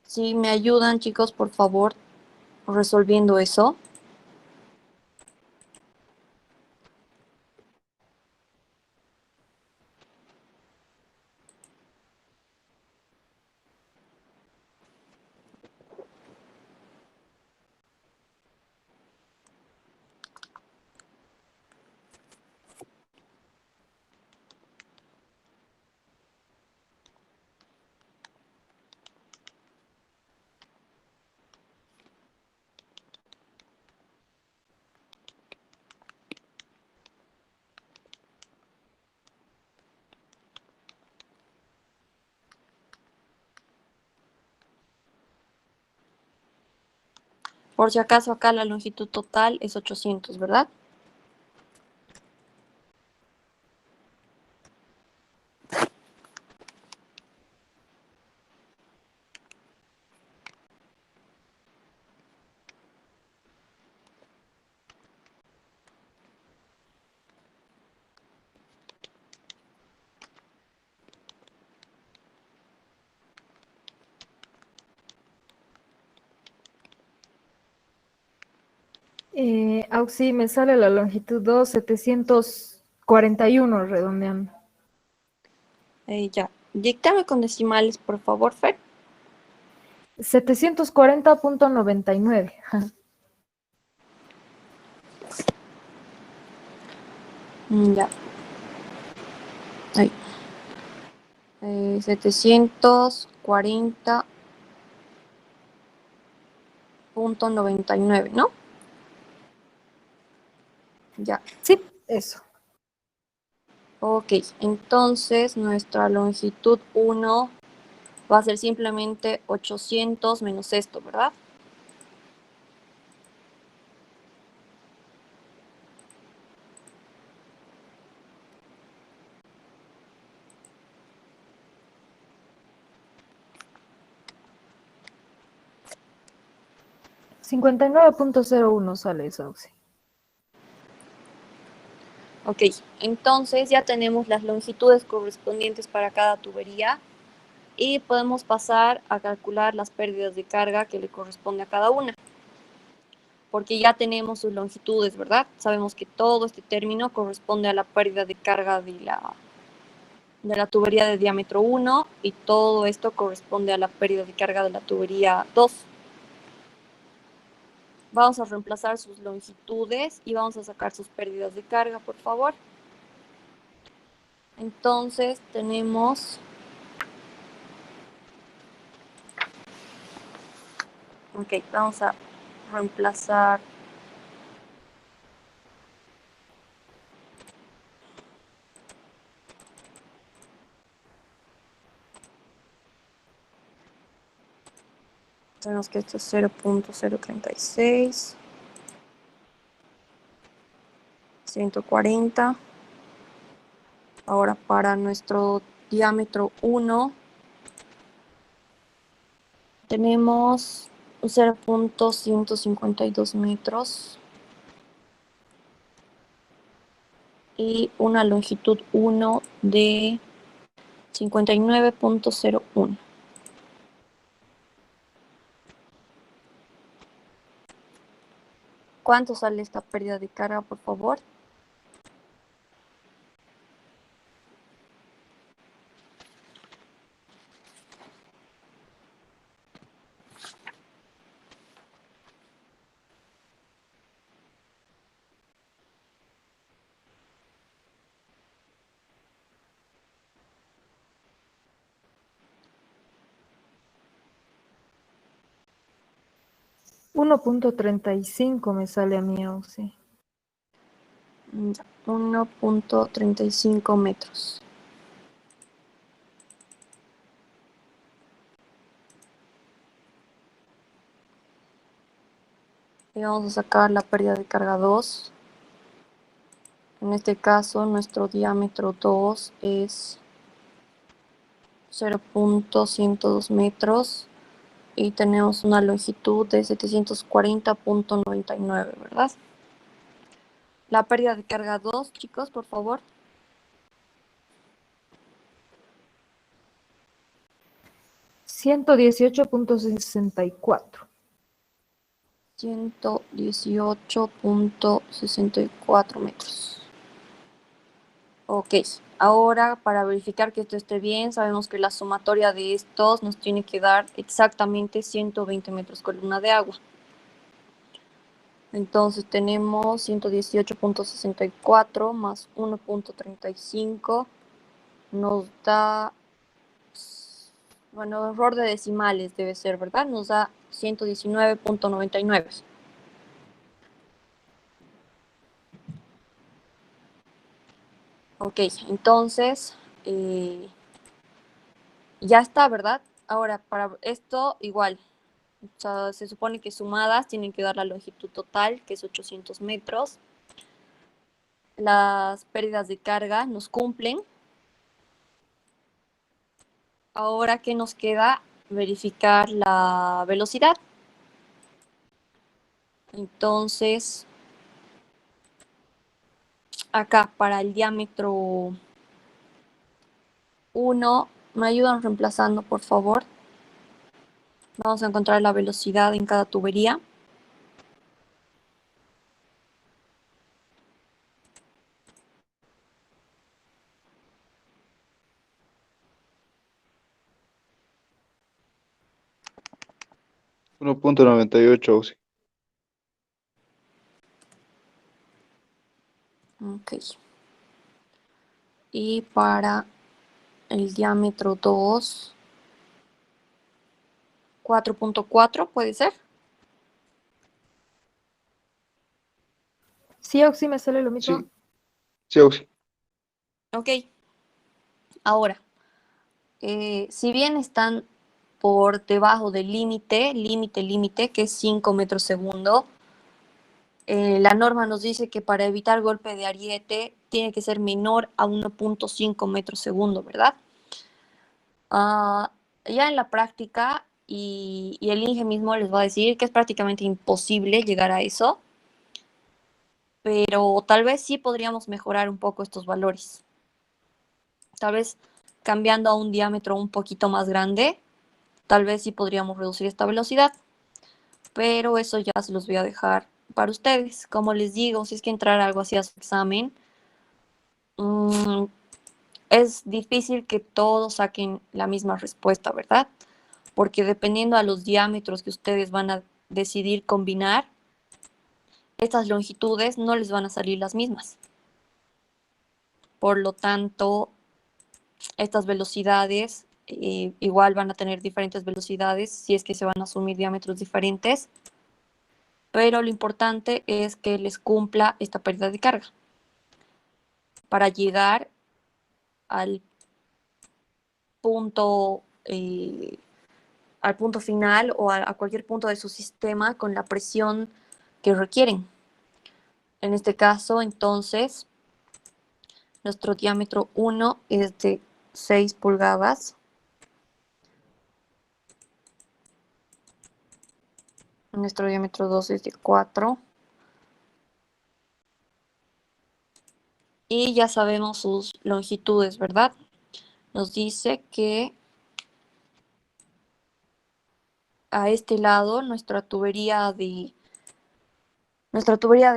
Si me ayudan, chicos, por favor, resolviendo eso. Por si acaso, acá la longitud total es 800, ¿verdad? Auxi, me sale la longitud 2, 741 redondeando. Ya. Díctame con decimales, por favor, Fer. 740.99. Ya. Ahí. 740.99, ¿no? Ya. Sí, eso. Ok, entonces nuestra longitud 1 va a ser simplemente 800 menos esto, ¿verdad? $59.01 sale eso, Auxi. Ok, entonces ya tenemos las longitudes correspondientes para cada tubería y podemos pasar a calcular las pérdidas de carga que le corresponde a cada una. Porque ya tenemos sus longitudes, ¿verdad? Sabemos que todo este término corresponde a la pérdida de carga de la tubería de diámetro 1 y todo esto corresponde a la pérdida de carga de la tubería 2. Vamos a reemplazar sus longitudes y vamos a sacar sus pérdidas de carga, por favor. Entonces tenemos... Ok, vamos a reemplazar... Tenemos que esto es 0.036, 140. Ahora para nuestro diámetro 1 tenemos 0.152 metros y una longitud 1 de 59.01. ¿Cuánto sale esta pérdida de carga, por favor? $1.35 me sale a mí, Auxi. 1.35 metros. Y vamos a sacar la pérdida de carga 2. En este caso, nuestro diámetro 2 es 0.102 metros y tenemos una longitud de 740.99, ¿verdad? La pérdida de carga 2, chicos, por favor. 118.64. 118.64 metros. Ok, ahora para verificar que esto esté bien, sabemos que la sumatoria de estos nos tiene que dar exactamente 120 metros columna de agua. Entonces tenemos 118.64 más 1.35 nos da, bueno, error de decimales debe ser, ¿verdad? Nos da 119.99. Ok, entonces ya está, ¿verdad? Ahora, para esto igual, o sea, se supone que sumadas tienen que dar la longitud total, que es 800 metros. Las pérdidas de carga nos cumplen. Ahora, ¿qué nos queda? Verificar la velocidad. Entonces, acá para el diámetro 1, ¿me ayudan reemplazando, por favor? Vamos a encontrar la velocidad en cada tubería. $1.98, Auxi. Ok. Y para el diámetro 2, 4.4, ¿puede ser? Sí, Auxi, me sale lo mismo. Sí, sí, Auxi. Ok. Ahora, si bien están por debajo del límite, que es 5 metros segundo, la norma nos dice que para evitar golpe de ariete tiene que ser menor a 1.5 metros segundo, ¿verdad? Ya en la práctica, y el INGE mismo les va a decir que es prácticamente imposible llegar a eso, pero tal vez sí podríamos mejorar un poco estos valores. Tal vez cambiando a un diámetro un poquito más grande, tal vez sí podríamos reducir esta velocidad, pero eso ya se los voy a dejar para ustedes. Como les digo, si es que entrar algo así a su examen, es difícil que todos saquen la misma respuesta, ¿verdad? Porque dependiendo a los diámetros que ustedes van a decidir combinar, estas longitudes no les van a salir las mismas. Por lo tanto, estas velocidades igual van a tener diferentes velocidades si es que se van a asumir diámetros diferentes, pero lo importante es que les cumpla esta pérdida de carga para llegar al punto final o a cualquier punto de su sistema con la presión que requieren. En este caso, entonces, nuestro diámetro 1 es de 6 pulgadas. Nuestro diámetro 2 es de 4. Y ya sabemos sus longitudes, ¿verdad? Nos dice que a este lado nuestra tubería de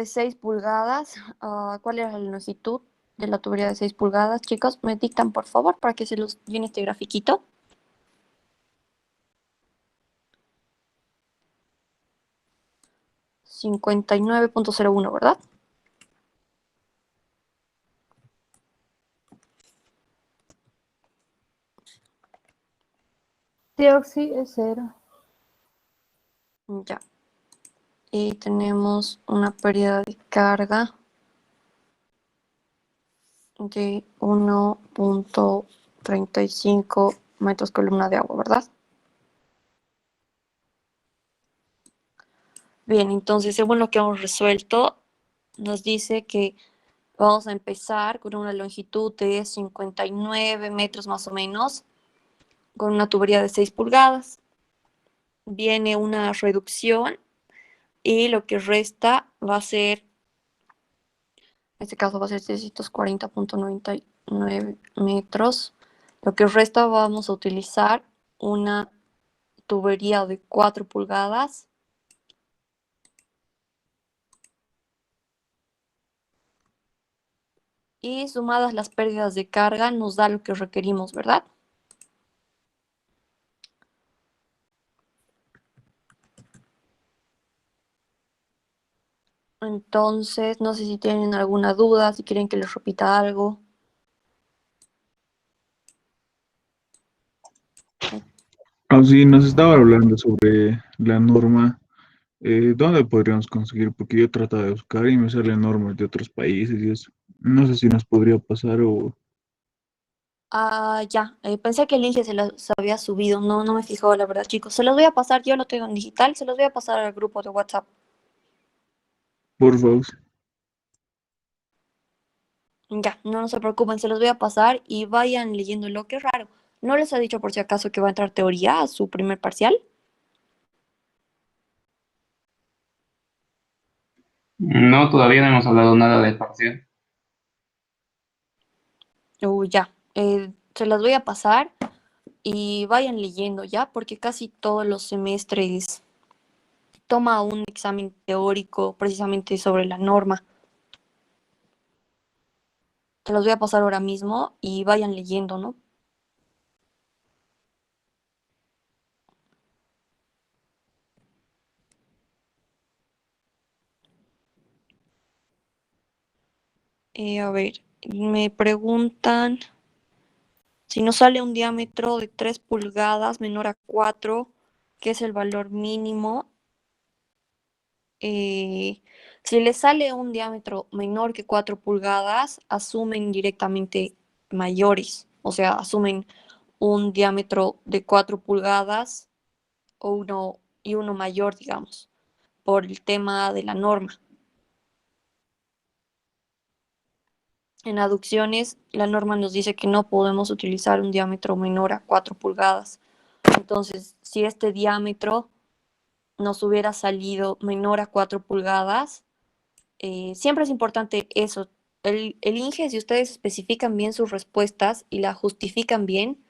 6 pulgadas, ¿cuál era la longitud de la tubería de 6 pulgadas? Chicos, me dictan por favor para que se los llene este grafiquito. $59.01, ¿verdad? Sí, Oxy, es 0. Ya. Y tenemos una pérdida de carga de 1.35 metros columna de agua, ¿verdad? Bien, entonces, según lo que hemos resuelto, nos dice que vamos a empezar con una longitud de 59 metros más o menos, con una tubería de 6 pulgadas. Viene una reducción y lo que resta va a ser, en este caso va a ser 640.99 metros. Lo que resta vamos a utilizar una tubería de 4 pulgadas. Y sumadas las pérdidas de carga nos da lo que requerimos, ¿verdad? Entonces, no sé si tienen alguna duda, si quieren que les repita algo. Sí, nos estaba hablando sobre la norma. ¿Dónde podríamos conseguir? Porque yo trato de buscar y me salen normas de otros países y eso. No sé si nos podría pasar o... Ya, pensé que el link se los había subido, no me fijó, la verdad, chicos. Se los voy a pasar, yo lo tengo en digital, se los voy a pasar al grupo de WhatsApp. Por favor. Ya, no se preocupen, se los voy a pasar y vayan leyéndolo, qué raro. ¿No les ha dicho por si acaso que va a entrar teoría a su primer parcial? No, todavía no hemos hablado nada del parcial. Ya, se las voy a pasar y vayan leyendo ya, porque casi todos los semestres toma un examen teórico precisamente sobre la norma. Se los voy a pasar ahora mismo y vayan leyendo, ¿no? A ver, me preguntan si nos sale un diámetro de 3 pulgadas menor a 4, ¿qué es el valor mínimo? Si les sale un diámetro menor que 4 pulgadas, asumen directamente mayores, o sea, asumen un diámetro de 4 pulgadas o uno mayor, digamos, por el tema de la norma. En aducciones, la norma nos dice que no podemos utilizar un diámetro menor a 4 pulgadas. Entonces, si este diámetro nos hubiera salido menor a 4 pulgadas, siempre es importante eso. El INGE, si ustedes especifican bien sus respuestas y la justifican bien,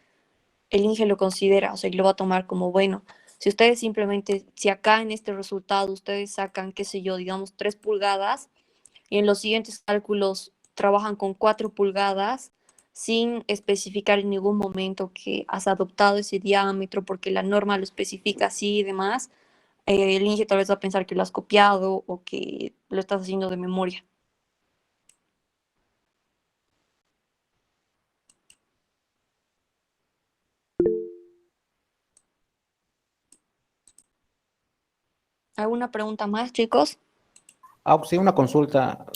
el INGE lo considera, o sea, y lo va a tomar como bueno. Si ustedes simplemente, si acá en este resultado ustedes sacan, qué sé yo, digamos 3 pulgadas, y en los siguientes cálculos trabajan con 4 pulgadas, sin especificar en ningún momento que has adoptado ese diámetro porque la norma lo especifica así y demás, el INGE tal vez va a pensar que lo has copiado o que lo estás haciendo de memoria. ¿Alguna pregunta más, chicos? Sí, una consulta.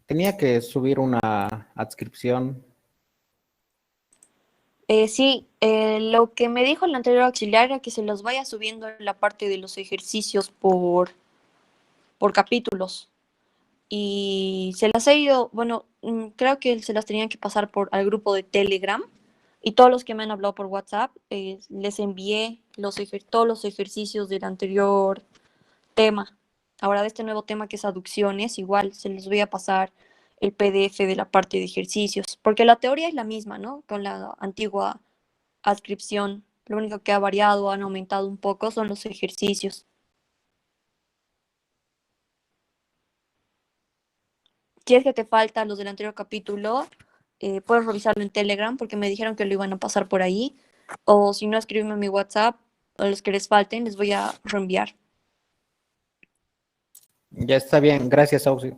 Tenía que subir una adscripción. Sí, lo que me dijo el anterior auxiliar era que se los vaya subiendo en la parte de los ejercicios por capítulos. Y se las he ido, bueno, creo que se las tenían que pasar al grupo de Telegram. Y todos los que me han hablado por WhatsApp, les envié todos los ejercicios del anterior tema. Ahora de este nuevo tema que es aducciones, igual se les voy a pasar el PDF de la parte de ejercicios, porque la teoría es la misma, ¿no? Con la antigua adscripción. Lo único que ha variado, han aumentado un poco, son los ejercicios. Si es que te faltan los del anterior capítulo, puedes revisarlo en Telegram porque me dijeron que lo iban a pasar por ahí. O si no, escríbeme a mi WhatsApp, a los que les falten, les voy a reenviar. Ya está bien, gracias, Auxi.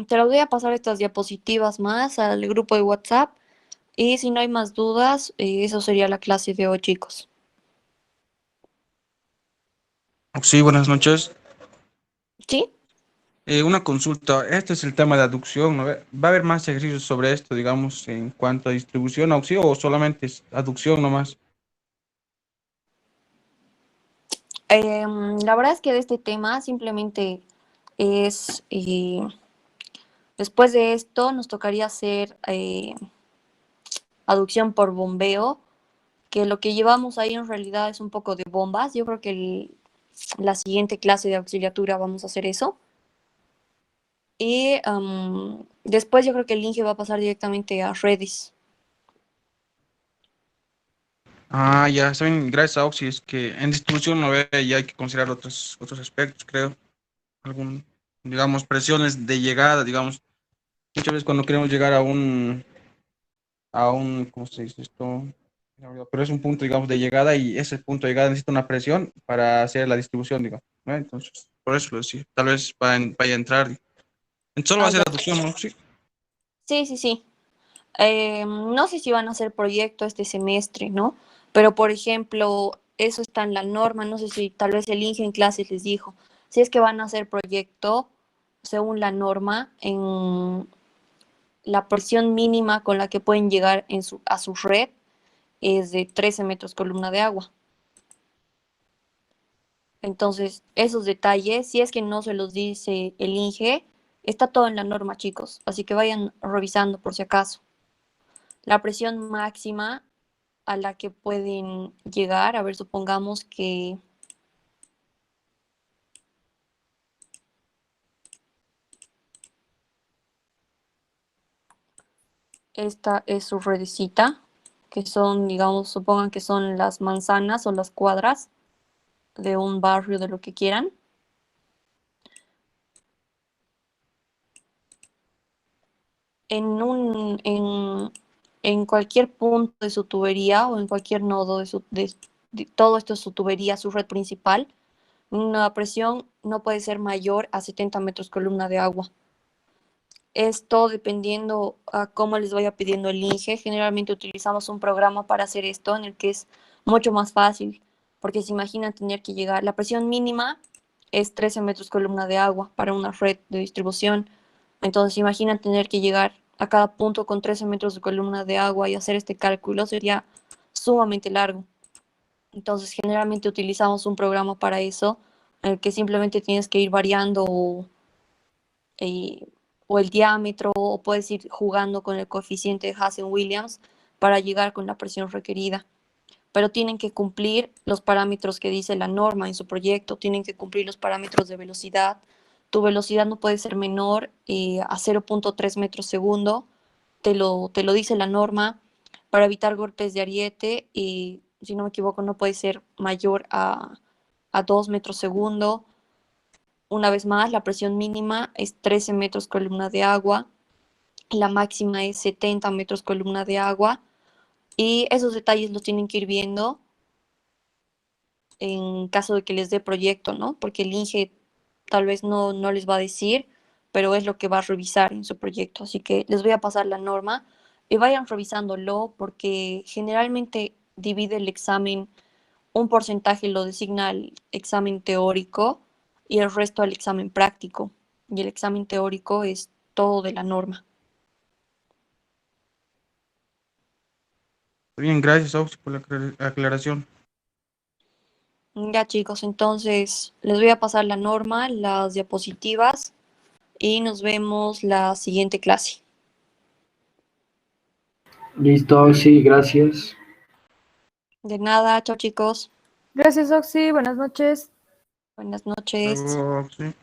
Te los voy a pasar estas diapositivas más al grupo de WhatsApp. Y si no hay más dudas, eso sería la clase de hoy, chicos. Sí, buenas noches. ¿Sí? Una consulta. Este es el tema de aducción, ¿no? ¿Va a haber más ejercicios sobre esto, digamos, en cuanto a distribución, auxilio o solamente es aducción nomás? La verdad es que de este tema simplemente es, después de esto nos tocaría hacer aducción por bombeo, que lo que llevamos ahí en realidad es un poco de bombas. Yo creo que la siguiente clase de auxiliatura vamos a hacer eso. Y después yo creo que el INGE va a pasar directamente a Redis. Ah, ya, saben, gracias a Auxi, es que en distribución no ve y hay que considerar otros aspectos, creo. Algún, digamos, presiones de llegada, digamos. Muchas veces cuando queremos llegar ¿cómo se dice esto? Pero es un punto, digamos, de llegada y ese punto de llegada necesita una presión para hacer la distribución, digamos, ¿no? Entonces, por eso lo decía, tal vez vaya a entrar. Entonces solo va Ah, a ser ya. aducción, ¿no? Sí. Sí, sí, sí. No sé si van a hacer proyecto este semestre, ¿no? Pero, por ejemplo, eso está en la norma, no sé si tal vez el INGE en clases les dijo, si es que van a hacer proyecto, según la norma, en la presión mínima con la que pueden llegar a su red es de 13 metros columna de agua. Entonces, esos detalles, si es que no se los dice el INGE, está todo en la norma, chicos, así que vayan revisando por si acaso. La presión máxima a la que pueden llegar, a ver, supongamos que esta es su redecita, que son, digamos, supongan que son las manzanas o las cuadras de un barrio, de lo que quieran. En, un, en cualquier punto de su tubería o en cualquier nodo de todo esto es su tubería, su red principal, una presión no puede ser mayor a 70 metros columna de agua. Esto dependiendo a cómo les vaya pidiendo el INGE. Generalmente utilizamos un programa para hacer esto en el que es mucho más fácil, porque se imaginan tener que llegar. La presión mínima es 13 metros columna de agua para una red de distribución. Entonces, se imaginan tener que llegar a cada punto con 13 metros de columna de agua y hacer este cálculo sería sumamente largo. Entonces, generalmente utilizamos un programa para eso, en el que simplemente tienes que ir variando eh, o el diámetro, o puedes ir jugando con el coeficiente de Hazen-Williams para llegar con la presión requerida. Pero tienen que cumplir los parámetros que dice la norma en su proyecto, tienen que cumplir los parámetros de velocidad. Tu velocidad no puede ser menor a 0.3 metros segundo, te lo dice la norma. Para evitar golpes de ariete, si no me equivoco, no puede ser mayor a a 2 metros segundo. Una vez más, la presión mínima es 13 metros columna de agua. La máxima es 70 metros columna de agua. Y esos detalles los tienen que ir viendo en caso de que les dé proyecto, ¿no? Porque el INGE tal vez no les va a decir, pero es lo que va a revisar en su proyecto. Así que les voy a pasar la norma y vayan revisándolo porque generalmente divide el examen, un porcentaje lo designa al examen teórico y el resto al examen práctico. Y el examen teórico es todo de la norma. Bien, gracias, Auxi, por la aclaración. Ya chicos, entonces les voy a pasar la norma, las diapositivas y nos vemos la siguiente clase. Listo, sí, gracias. De nada, chao chicos, Gracias, Oxy. Buenas noches. buenas Hasta noches. luego, Auxi.